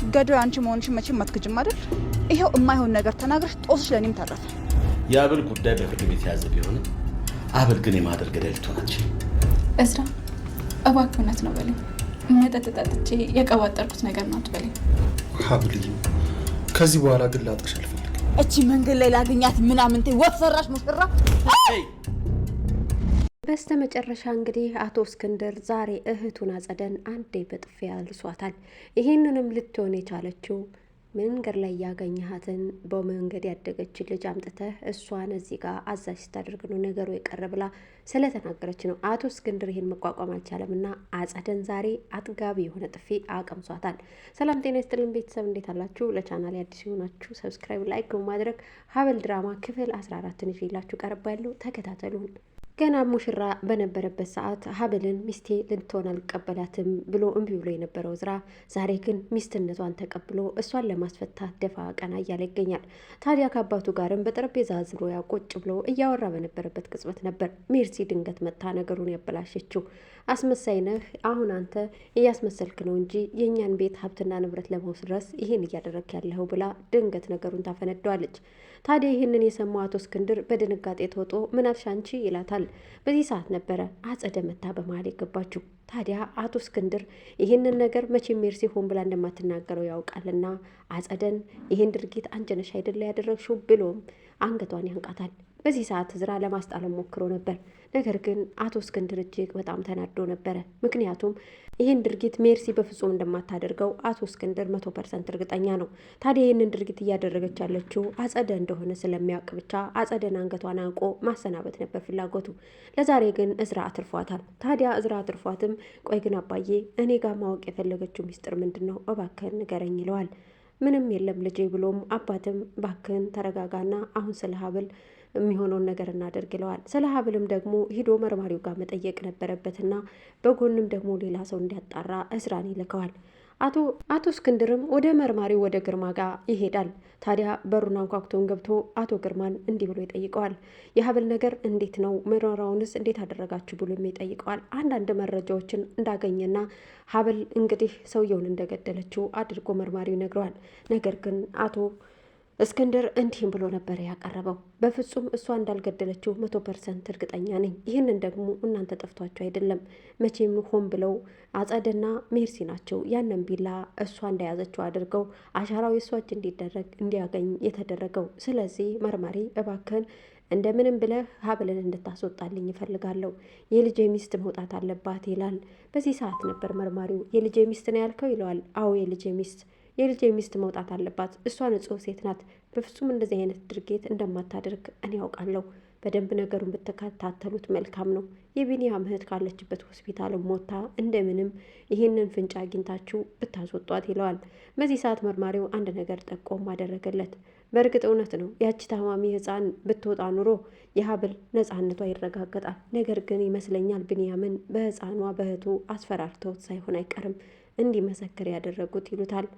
ገዳዩ አንቺ መሆንሽን መቼም አትክጅም አይደል? ይሄው የማይሆን ነገር ተናግረሽ ጦስሽ ለኔም ተረፈ። የአብል ጉዳይ በፍርድ ቤት የያዘ ቢሆንም አብል ግን የማደር ገዳይ ልትሆን አትችልም። እዝራ እባክህ እውነት ነው በለኝ። መጠጥ ጠጥቼ የቀባጠርኩት ነገር ነው አትበለኝ። ሀብልዬ ከዚህ በኋላ ግን ላጥቅሽ አልፈልግም። እቺ መንገድ ላይ ላገኛት ምናምን ወፍ ሰራሽ ሙሽራ። በስተመጨረሻ እንግዲህ አቶ እስክንድር ዛሬ እህቱን አጸደን አንዴ በጥፊ ያልሷታል። ይህንንም ልትሆን የቻለችው መንገድ ላይ ያገኘሃትን በመንገድ ያደገች ልጅ አምጥተህ እሷን እዚህ ጋር አዛዥ ስታደርግ ነው ነገሩ የቀረ ብላ ስለተናገረች ነው። አቶ እስክንድር ይህን መቋቋም አልቻለም እና አጸደን ዛሬ አጥጋቢ የሆነ ጥፊ አቀምሷታል። ሰላም ጤና ይስጥልን ቤተሰብ፣ እንዴት አላችሁ? ለቻናል አዲስ የሆናችሁ ሰብስክራይብ፣ ላይክ በማድረግ ሀብል ድራማ ክፍል 14ን ይዤላችሁ ቀርባለሁ። ተከታተሉን። ገና ሙሽራ በነበረበት ሰዓት ሀብልን ሚስቴ ልትሆን አልቀበላትም ብሎ እምቢ ብሎ የነበረው እዝራ ዛሬ ግን ሚስትነቷን ተቀብሎ እሷን ለማስፈታት ደፋ ቀና እያለ ይገኛል። ታዲያ ከአባቱ ጋርም በጠረጴዛ ዙሪያ ቁጭ ብሎ እያወራ በነበረበት ቅጽበት ነበር ሜርሲ ድንገት መታ ነገሩን ያበላሸችው። አስመሳይ ነህ፣ አሁን አንተ እያስመሰልክ ነው እንጂ የእኛን ቤት ሀብትና ንብረት ለመውሰድ ይህን እያደረግክ ያለኸው ብላ ድንገት ነገሩን ታፈነደዋለች። ታዲያ ይህንን የሰማው አቶ እስክንድር በድንጋጤ ተውጦ ምን አልሽ አንቺ ይላታል። በዚህ ሰዓት ነበረ አጸደ መታ በመሀል የገባችው። ታዲያ አቶ እስክንድር ይህንን ነገር መቼም ሜርሲ ሆን ብላ እንደማትናገረው ያውቃልና አጸደን ይህን ድርጊት አንቺ ነሽ አይደለ ያደረግሽው ብሎም አንገቷን ያንቃታል። በዚህ ሰዓት እዝራ ለማስጣለም ሞክሮ ነበር። ነገር ግን አቶ እስክንድር እጅግ በጣም ተናዶ ነበረ። ምክንያቱም ይህን ድርጊት ሜርሲ በፍጹም እንደማታደርገው አቶ እስክንድር 100% እርግጠኛ ነው። ታዲያ ይህንን ድርጊት እያደረገች ያለችው አጸደ እንደሆነ ስለሚያውቅ ብቻ አጸደን አንገቷን አንቆ ማሰናበት ነበር ፍላጎቱ። ለዛሬ ግን እዝራ አትርፏታል። ታዲያ እዝራ አትርፏትም። ቆይ ግን አባዬ እኔ ጋር ማወቅ የፈለገችው ሚስጥር ምንድን ነው? እባክህን ንገረኝ ይለዋል። ምንም የለም ልጄ ብሎም አባትም ባክህን ተረጋጋና አሁን ስለ ሀብል የሚሆነውን ነገር እናደርግ ይለዋል። ስለ ሀብልም ደግሞ ሂዶ መርማሪው ጋር መጠየቅ ነበረበትና በጎንም ደግሞ ሌላ ሰው እንዲያጣራ እዝራን ይልከዋል። አቶ እስክንድርም ወደ መርማሪው ወደ ግርማ ጋር ይሄዳል። ታዲያ በሩን አንኳኩቶን ገብቶ አቶ ግርማን እንዲህ ብሎ ይጠይቀዋል። የሀብል ነገር እንዴት ነው? ምርመራውንስ እንዴት አደረጋችሁ ብሎ ይጠይቀዋል። አንዳንድ መረጃዎችን እንዳገኘና ሀብል እንግዲህ ሰውየውን እንደገደለችው አድርጎ መርማሪው ይነግረዋል። ነገር ግን አቶ እስክንድር እንዲህም ብሎ ነበር ያቀረበው። በፍጹም እሷ እንዳልገደለችው 100% እርግጠኛ ነኝ። ይህንን ደግሞ እናንተ ጠፍቷቸው አይደለም፣ መቼም ሆን ብለው አጸደና ሜርሲ ናቸው ያንን ቢላ እሷ እንደያዘችው አድርገው አሻራው የእሷ እጅ እንዲያገኝ የተደረገው። ስለዚህ መርማሪ እባክህን እንደምንም ብለህ ሀብልን እንድታስወጣልኝ ይፈልጋለሁ። የልጄ ሚስት መውጣት አለባት ይላል። በዚህ ሰዓት ነበር መርማሪው የልጄ ሚስት ነው ያልከው ይለዋል። አዎ የልጄ ሚስት መውጣት አለባት። እሷ ንጹሕ ሴት ናት። በፍጹም እንደዚህ አይነት ድርጊት እንደማታደርግ እኔ ያውቃለሁ። በደንብ ነገሩን ብትከታተሉት መልካም ነው። የቢኒያም እህት ካለችበት ሆስፒታል ሞታ እንደምንም ይህንን ፍንጭ አግኝታችሁ ብታስወጧት ይለዋል። በዚህ ሰዓት መርማሪው አንድ ነገር ጠቆም አደረገለት። በእርግጥ እውነት ነው፣ ያቺ ታማሚ ሕፃን ብትወጣ ኑሮ የሀብል ነፃነቷ ይረጋገጣል። ነገር ግን ይመስለኛል ቢኒያምን በሕፃኗ በእህቱ አስፈራርተውት ሳይሆን አይቀርም እንዲመሰክር ያደረጉት ይሉታል።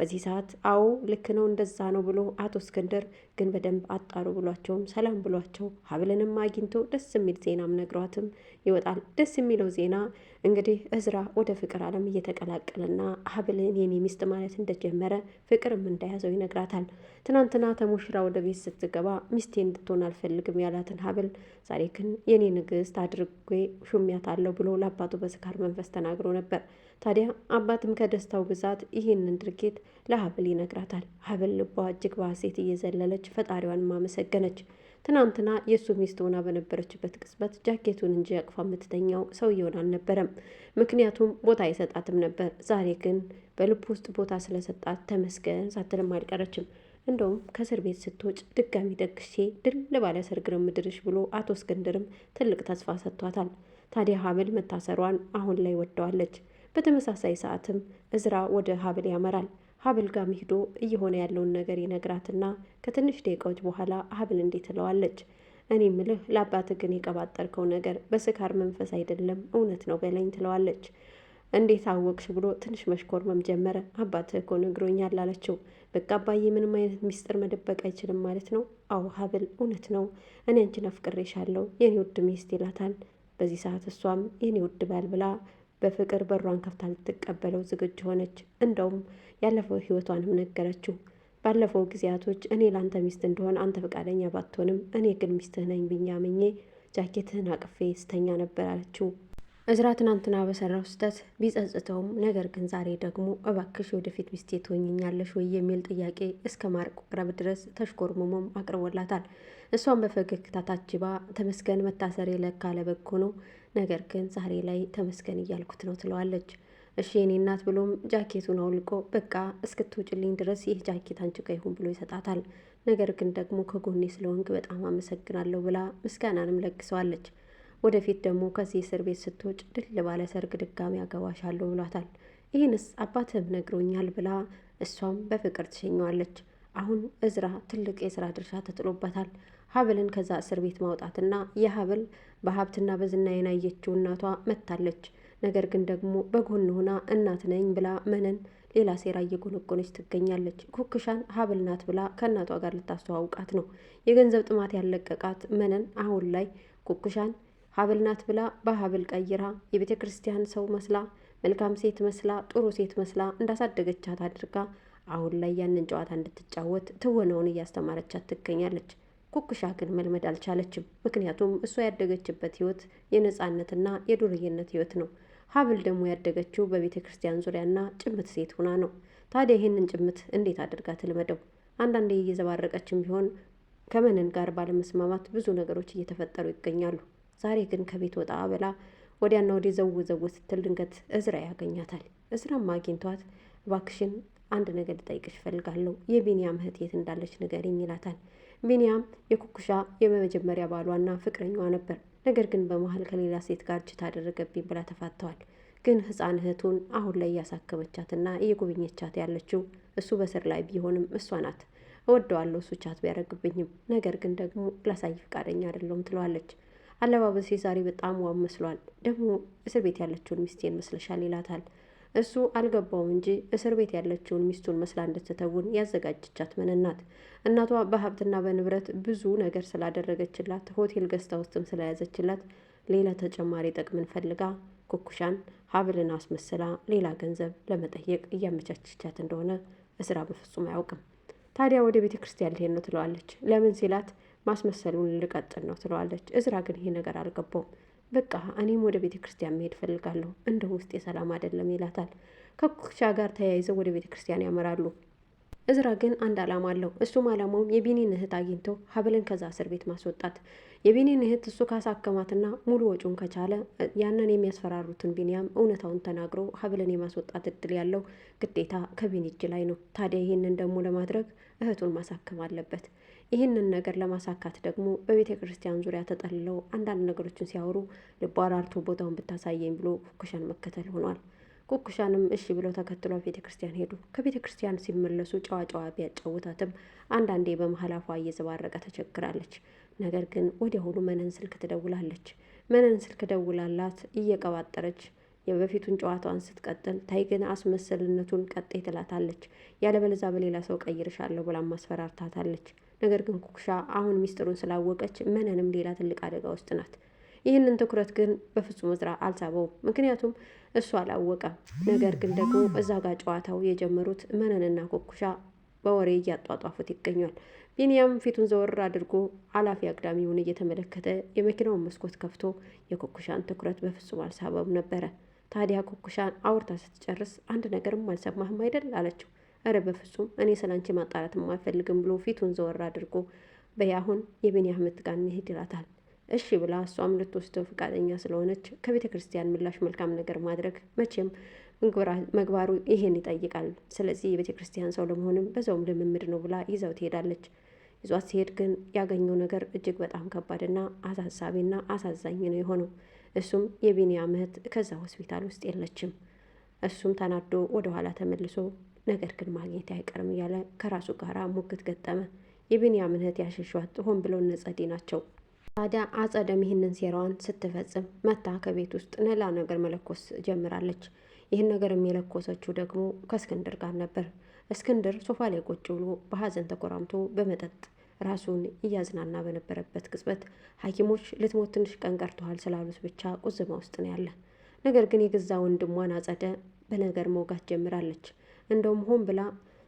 በዚህ ሰዓት አዎ ልክ ነው እንደዛ ነው ብሎ አቶ እስክንድር ግን በደንብ አጣሩ ብሏቸውም ሰላም ብሏቸው ሀብልንም አግኝቶ ደስ የሚል ዜናም ነግሯትም ይወጣል። ደስ የሚለው ዜና እንግዲህ እዝራ ወደ ፍቅር ዓለም እየተቀላቀለና ሀብልን የኔ ሚስት ማለት እንደጀመረ ፍቅርም እንደያዘው ይነግራታል። ትናንትና ተሞሽራ ወደ ቤት ስትገባ ሚስቴ እንድትሆን አልፈልግም ያላትን ሀብል ዛሬ ግን የኔ ንግስት አድርጌ ሹሚያት አለው ብሎ ለአባቱ በስካር መንፈስ ተናግሮ ነበር። ታዲያ አባትም ከደስታው ብዛት ይህንን ድርጊት ለሀብል ይነግራታል። ሀብል ልቧ እጅግ በሐሴት እየዘለለች ፈጣሪዋን ማመሰገነች። ትናንትና የእሱ ሚስት ሆና በነበረችበት ቅጽበት ጃኬቱን እንጂ አቅፋ የምትተኛው ሰውየውን አልነበረም። ምክንያቱም ቦታ አይሰጣትም ነበር። ዛሬ ግን በልብ ውስጥ ቦታ ስለሰጣት ተመስገን ሳትልም አልቀረችም። እንደውም ከእስር ቤት ስትወጭ ድጋሚ ደግሼ ድል ባለ ሰርግ ነው ምድርሽ ብሎ አቶ እስክንድርም ትልቅ ተስፋ ሰጥቷታል። ታዲያ ሀብል መታሰሯን አሁን ላይ ወደዋለች። በተመሳሳይ ሰዓትም እዝራ ወደ ሀብል ያመራል። ሀብል ጋር ሄዶ እየሆነ ያለውን ነገር ይነግራትና ከትንሽ ደቂቃዎች በኋላ ሀብል እንዴት ትለዋለች። እኔ ምልህ ለአባት ግን የቀባጠርከው ነገር በስካር መንፈስ አይደለም እውነት ነው በለኝ ትለዋለች። እንዴት አወቅሽ ብሎ ትንሽ መሽኮርመም ጀመረ። አባትህ እኮ ነግሮኛል አለችው። በቃ አባዬ ምንም አይነት ሚስጥር መደበቅ አይችልም ማለት ነው? አዎ ሀብል እውነት ነው፣ እኔ አንቺን አፍቅሬሻለሁ የኔ ውድ ሚስት ይላታል። በዚህ ሰዓት እሷም የኔ ውድ ባል ብላ በፍቅር በሯን ከፍታ ልትቀበለው ዝግጁ ሆነች። እንደውም ያለፈው ህይወቷንም ነገረችው። ባለፈው ጊዜያቶች እኔ ላንተ ሚስት እንደሆን አንተ ፈቃደኛ ባትሆንም እኔ ግን ሚስትህ ነኝ ብዬ አምኜ ጃኬትህን አቅፌ ስተኛ ነበር አለችው። እዝራ ትናንትና በሰራው ስህተት ቢጸጽተውም ነገር ግን ዛሬ ደግሞ እባክሽ ወደፊት ሚስቴ ትሆኝኛለሽ ወይ የሚል ጥያቄ እስከ ማቅረብ ድረስ ተሽኮርምሞም አቅርቦላታል። እሷም በፈገግታ ታጅባ ተመስገን መታሰሬ ለካ ለበጎ ነው፣ ነገር ግን ዛሬ ላይ ተመስገን እያልኩት ነው ትለዋለች። እሺ የኔ እናት ብሎም ጃኬቱን አውልቆ በቃ እስክትውጭልኝ ድረስ ይህ ጃኬት አንቺ ጋ ይሁን ብሎ ይሰጣታል። ነገር ግን ደግሞ ከጎኔ ስለሆንክ በጣም አመሰግናለሁ ብላ ምስጋናንም ለግሰዋለች። ወደፊት ደግሞ ከዚህ እስር ቤት ስትወጭ ድል ባለ ሰርግ ድጋሚ አገባሻለሁ ብሏታል። ይህንስ አባትህም ነግሮኛል ብላ እሷም በፍቅር ትሸኘዋለች። አሁን እዝራ ትልቅ የስራ ድርሻ ተጥሎበታል። ሀብልን ከዛ እስር ቤት ማውጣትና የሀብል በሀብትና በዝና የናየችው እናቷ መታለች። ነገር ግን ደግሞ በጎን ሆና እናት ነኝ ብላ መነን ሌላ ሴራ እየጎነጎነች ትገኛለች። ኩክሻን ሀብል ናት ብላ ከእናቷ ጋር ልታስተዋውቃት ነው። የገንዘብ ጥማት ያለቀቃት መነን አሁን ላይ ኩክሻን ሀብል ናት ብላ በሀብል ቀይራ የቤተ ክርስቲያን ሰው መስላ መልካም ሴት መስላ ጥሩ ሴት መስላ እንዳሳደገቻት አድርጋ አሁን ላይ ያንን ጨዋታ እንድትጫወት ትወናውን እያስተማረቻት ትገኛለች። ኩክሻ ግን መልመድ አልቻለችም። ምክንያቱም እሷ ያደገችበት ህይወት የነጻነትና የዱርዬነት ህይወት ነው። ሀብል ደግሞ ያደገችው በቤተ ክርስቲያን ዙሪያና ጭምት ሴት ሆና ነው። ታዲያ ይህንን ጭምት እንዴት አድርጋ ትልመደው? አንዳንዴ እየዘባረቀችም ቢሆን ከመነን ጋር ባለመስማማት ብዙ ነገሮች እየተፈጠሩ ይገኛሉ። ዛሬ ግን ከቤት ወጣ ብላ ወዲያና ወዲህ ዘው ስትል ድንገት እዝራ ያገኛታል። እዝራም አግኝቷት እባክሽን አንድ ነገር ልጠይቅሽ እፈልጋለሁ፣ የቢንያም እህት የት እንዳለች ንገሪኝ ይላታል። ቢንያም የኩኩሻ የመጀመሪያ ባሏና ፍቅረኛዋ ነበር። ነገር ግን በመሀል ከሌላ ሴት ጋር እጅ ታደረገብኝ ብላ ተፋተዋል። ግን ህፃን እህቱን አሁን ላይ እያሳከመቻትና እየጎበኘቻት ያለችው እሱ በስር ላይ ቢሆንም እሷ ናት። እወደዋለሁ እሱ ቻት ቢያደርግብኝም፣ ነገር ግን ደግሞ ላሳይ ፈቃደኛ አይደለሁም ትለዋለች። አለባበሴ ዛሬ በጣም ዋም መስሏል፣ ደግሞ እስር ቤት ያለችውን ሚስቴን መስለሻል ይላታል። እሱ አልገባውም እንጂ እስር ቤት ያለችውን ሚስቱን መስላ እንድትተውን ያዘጋጀቻት መነን ናት። እናቷ በሀብትና በንብረት ብዙ ነገር ስላደረገችላት ሆቴል ገዝታ ውስጥም ስለያዘችላት ሌላ ተጨማሪ ጥቅምን ፈልጋ ኩኩሻን ሀብልን አስመስላ ሌላ ገንዘብ ለመጠየቅ እያመቻቸቻት እንደሆነ እዝራ በፍጹም አያውቅም። ታዲያ ወደ ቤተ ክርስቲያን ልሄድ ነው ትለዋለች። ለምን ሲላት ማስመሰሉን ልቀጥል ነው ትለዋለች። እዝራ ግን ይሄ ነገር አልገባውም። በቃ እኔም ወደ ቤተ ክርስቲያን መሄድ ፈልጋለሁ፣ እንደ ውስጥ የሰላም አይደለም ይላታል። ከኩክሻ ጋር ተያይዘው ወደ ቤተ ክርስቲያን ያመራሉ። እዝራ ግን አንድ ዓላማ አለው። እሱም ዓላማውም የቢኒን እህት አግኝቶ ሀብልን ከዛ እስር ቤት ማስወጣት። የቢኒን እህት እሱ ካሳከማትና ሙሉ ወጪውን ከቻለ ያንን የሚያስፈራሩትን ቢኒያም እውነታውን ተናግሮ ሀብልን የማስወጣት እድል ያለው ግዴታ ከቢኒ እጅ ላይ ነው። ታዲያ ይህንን ደግሞ ለማድረግ እህቱን ማሳከም አለበት። ይህንን ነገር ለማሳካት ደግሞ በቤተ ክርስቲያን ዙሪያ ተጠልለው አንዳንድ ነገሮችን ሲያወሩ ልቧ ራርቶ ቦታውን ብታሳየኝ ብሎ ኩኩሻን መከተል ሆኗል። ኩኩሻንም እሺ ብለው ተከትሏ ቤተ ክርስቲያን ሄዱ። ከቤተ ክርስቲያን ሲመለሱ ጨዋ ቢያጫውታትም አንዳንዴ በመሀል አፏ እየዘባረቀ ተቸግራለች። ነገር ግን ወዲያውኑ መነን ስልክ ትደውላለች። መነን ስልክ ደውላላት እየቀባጠረች የበፊቱን ጨዋታዋን ስትቀጥል ታይ ግን አስመሰልነቱን ቀጤ ትላታለች። ያለበለዛ በሌላ ሰው ቀይርሻለሁ ብላ ማስፈራርታታለች። ነገር ግን ኩኩሻ አሁን ሚስጥሩን ስላወቀች መነንም ሌላ ትልቅ አደጋ ውስጥ ናት። ይህንን ትኩረት ግን በፍጹም እዝራ አልሳበውም። ምክንያቱም እሱ አላወቀም። ነገር ግን ደግሞ እዛ ጋር ጨዋታው የጀመሩት መነንና ኩኩሻ በወሬ እያጧጧፉት ይገኛል። ቢንያም ፊቱን ዘወር አድርጎ አላፊ አግዳሚውን እየተመለከተ የመኪናውን መስኮት ከፍቶ የኩኩሻን ትኩረት በፍጹም አልሳበውም ነበረ። ታዲያ ኩኩሻን አውርታ ስትጨርስ አንድ ነገርም አልሰማህም አይደል አለችው። እረ በፍጹም እኔ ስላንቺ ማጣራትም አልፈልግም ብሎ ፊቱን ዘወር አድርጎ በያሁን የቢንያም ጋር እንሂድ ይላታል። እሺ ብላ እሷም ልትወስደው ፈቃደኛ ስለሆነች ከቤተ ክርስቲያን ምላሽ መልካም ነገር ማድረግ መቼም መግባሩ ይሄን ይጠይቃል። ስለዚህ የቤተ ክርስቲያን ሰው ለመሆንም በዛውም ልምምድ ነው ብላ ይዘው ትሄዳለች። ይዟት ሲሄድ ግን ያገኘው ነገር እጅግ በጣም ከባድና አሳሳቢና አሳዛኝ ነው የሆነው። እሱም የቢንያም እህት ከዛ ሆስፒታል ውስጥ የለችም። እሱም ተናዶ ወደኋላ ተመልሶ ነገር ግን ማግኘት አይቀርም እያለ ከራሱ ጋር ሙግት ገጠመ። የቢንያምን እህት ያሸሿት ሆን ብለው ነጸዲ ናቸው። ታዲያ አጸደም ይህንን ሴራዋን ስትፈጽም መታ ከቤት ውስጥ ሌላ ነገር መለኮስ ጀምራለች። ይህን ነገር የሚለኮሰችው ደግሞ ከእስክንድር ጋር ነበር። እስክንድር ሶፋ ላይ ቁጭ ብሎ በሀዘን ተኮራምቶ በመጠጥ ራሱን እያዝናና በነበረበት ቅጽበት ሐኪሞች ልትሞት ትንሽ ቀን ቀርተዋል ስላሉት ብቻ ቁዝማ ውስጥ ነው ያለ። ነገር ግን የገዛ ወንድሟን አጸደ በነገር መውጋት ጀምራለች። እንደውም ሆን ብላ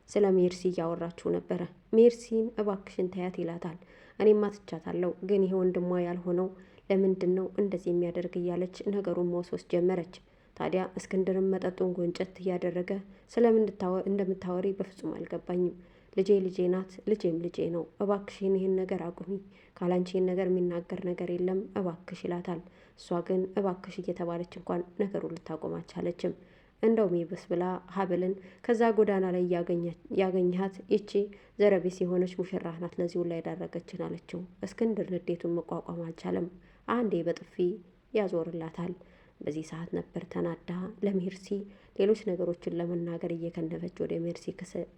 ስለ ሜርሲ እያወራችው ነበረ። ሜርሲን እባክሽን ታያት ይላታል። እኔማ ትቻታለሁ፣ ግን ይሄ ወንድሟ ያልሆነው ለምንድን ነው እንደዚህ የሚያደርግ እያለች ነገሩን መወስወስ ጀመረች። ታዲያ እስክንድርን መጠጡን ጎንጨት እያደረገ ስለምን እንደምታወሪ በፍጹም አልገባኝም። ልጄ ልጄ ናት፣ ልጄም ልጄ ነው። እባክሽን ይህን ነገር አቁሚ፣ ካላንቺ ይህን ነገር የሚናገር ነገር የለም እባክሽ ይላታል። እሷ ግን እባክሽ እየተባለች እንኳን ነገሩን ልታቆም አልቻለችም። እንደውም ይብስ ብላ ሀብልን ከዛ ጎዳና ላይ ያገኘሃት ይቺ ዘረቢስ የሆነች ሙሽራ ናት ለዚሁ ላይ ዳረገችን አለችው። እስክንድር ንዴቱን መቋቋም አልቻለም። አንዴ በጥፊ ያዞርላታል። በዚህ ሰዓት ነበር ተናዳ ለሜርሲ ሌሎች ነገሮችን ለመናገር እየከነፈች ወደ ሜርሲ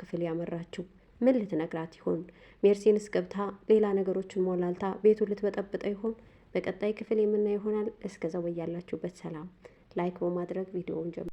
ክፍል ያመራችው። ምን ልትነግራት ይሆን? ሜርሲንስ ገብታ ሌላ ነገሮችን ሞላልታ ቤቱን ልትበጠብጠ ይሆን? በቀጣይ ክፍል የምናየው ይሆናል። እስከዛው በያላችሁበት ሰላም ላይክ በማድረግ ቪዲዮውን ጀምሩ።